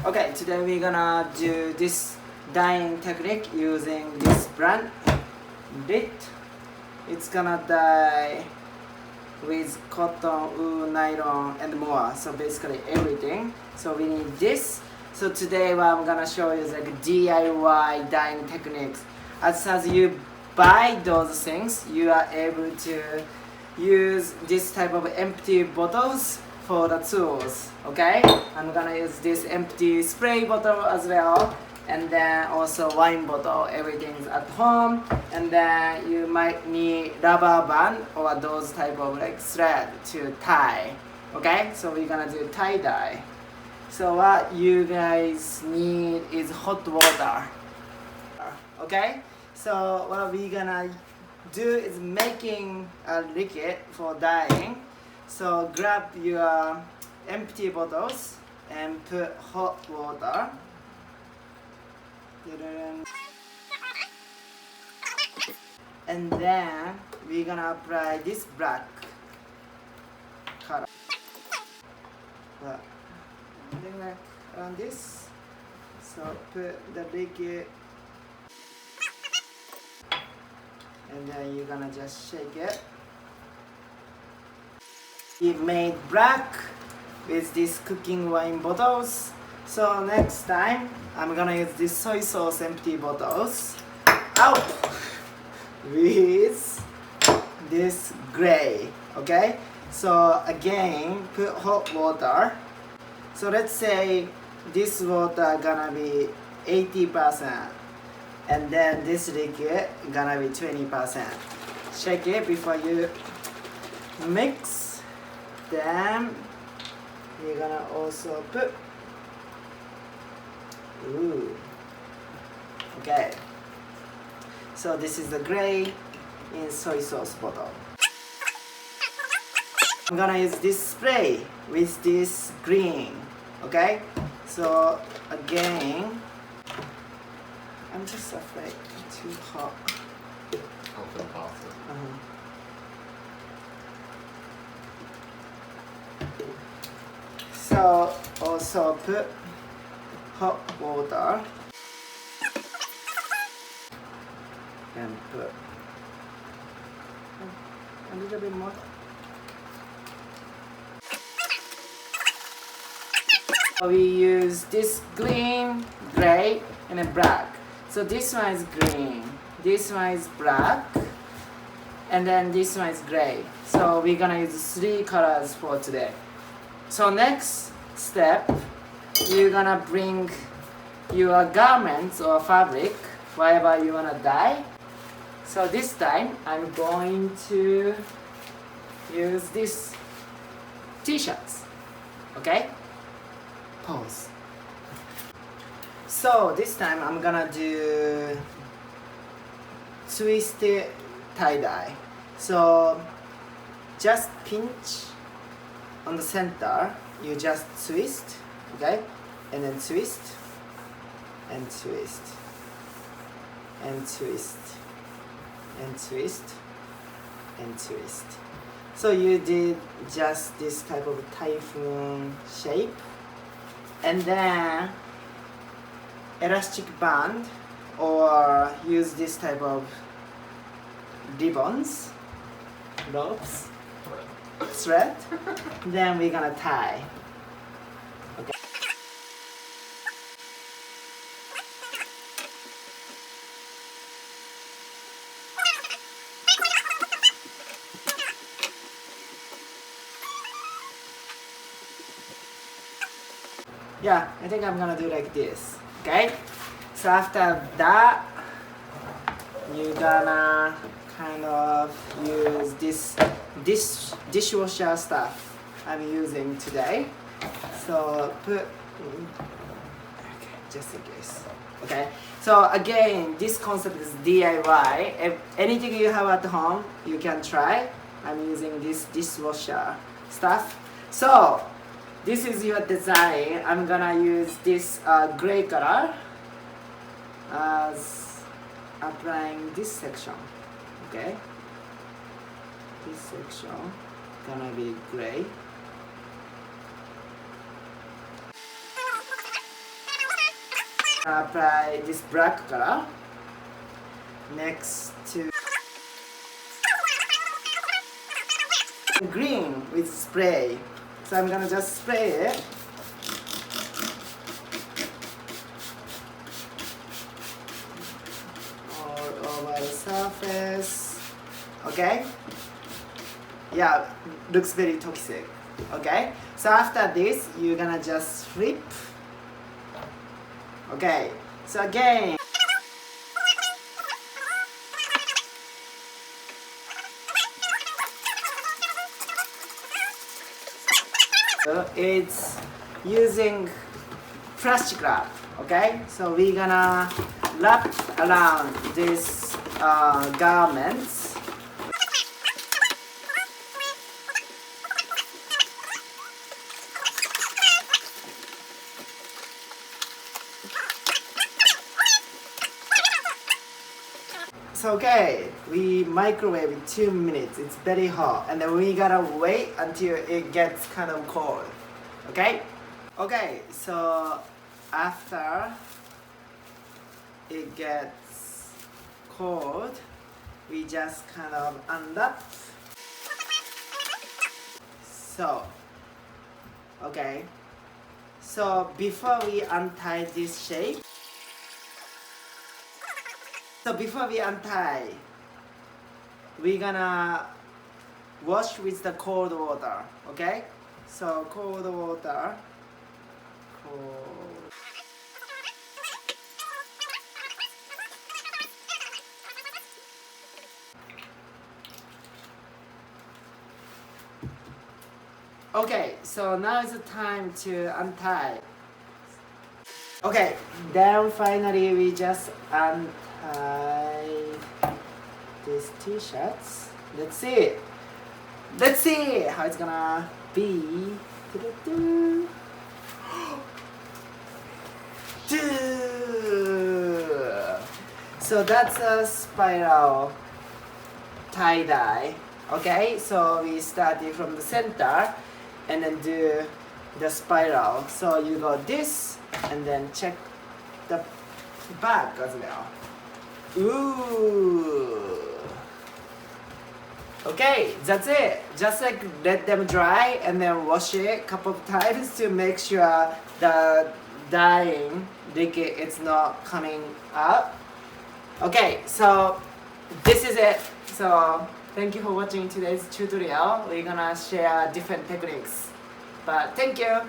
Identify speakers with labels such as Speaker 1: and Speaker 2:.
Speaker 1: Okay, today we're gonna do this dyeing technique using this brand, Lit. It's gonna dye with cotton, wool, nylon, and more. So basically everything. So we need this. So today what I'm gonna show you is like DIY dyeing techniques. As soon as you buy those things, you are able to use this type of empty bottles for the tools. Okay, I'm gonna use this empty spray bottle as well, and then also wine bottle. Everything's at home, and then you might need rubber band or those type of like thread to tie. Okay, so we're gonna do tie dye. So what you guys need is hot water. Okay, so what we're gonna do is making a liquid for dyeing. So grab your empty bottles and put hot water. And then we're gonna apply this black color. Something like around this. So put the liquid, and then you're gonna just shake it. We made black with these cooking wine bottles. So next time I'm gonna use this soy sauce empty bottles out with this gray. Okay, so again put hot water. So let's say this water gonna be 80%, and then this liquid gonna be 20%. Shake it before you mix. Then we're gonna also put okay, so this is the gray in soy sauce bottle. I'm gonna use this spray with this green. Okay, so again I'm just afraid too hot. So also put hot water and put a little bit more. We use this green, gray, and a black. So this one is green, this one is black, and then this one is gray. So we're gonna use 3 colors for today. So next step, you're gonna bring your garments or fabric, whatever you wanna dye. So this time, I'm going to use this t-shirts. Okay? Pose. So this time, I'm gonna do twisted tie-dye. So just pinch on the center, you just twist, okay, and then twist, and twist, and twist, and twist, and twist. So you did just this type of typhoon shape, and then elastic band, or use this type of ribbons, ropes, thread. Then we're gonna tie. Okay. Yeah, I think I'm gonna do like this. Okay. So after that, you're gonna kind of use this dishwasher stuff I'm using today. So put okay, just in case. Okay, so again, this concept is DIY. If anything you have at home, you can try. I'm using this dishwasher stuff. So this is your design. I'm gonna use this gray color as applying this section. Okay, this section gonna be gray. apply this black color next to green with spray. So I'm gonna just spray it. All over the surface. Okay? Yeah, looks very toxic. Okay? So after this, you're gonna just flip. Okay, so again. It's using plastic wrap, okay? So we're gonna wrap around these garments. So okay, we microwave in 2 minutes. It's very hot, and then we gotta wait until it gets kind of cold. Okay? Okay, so after it gets cold, we just kind of unwrap. So, okay. So before we untie this shape, we're gonna wash with the cold water, okay? So cold water, cold. Okay, so now is the time to untie. Okay, then finally we just untie these t-shirts. Let's see how it's gonna be. So that's a spiral tie-dye. Okay, so we started from the center and then do the spiral. So you go this and then check the back as well. Ooh. Okay, that's it. Just like let them dry and then wash it a couple of times to make sure the dyeing liquid is not coming up. Okay, so this is it. So thank you for watching today's tutorial. We're gonna share different techniques. But thank you.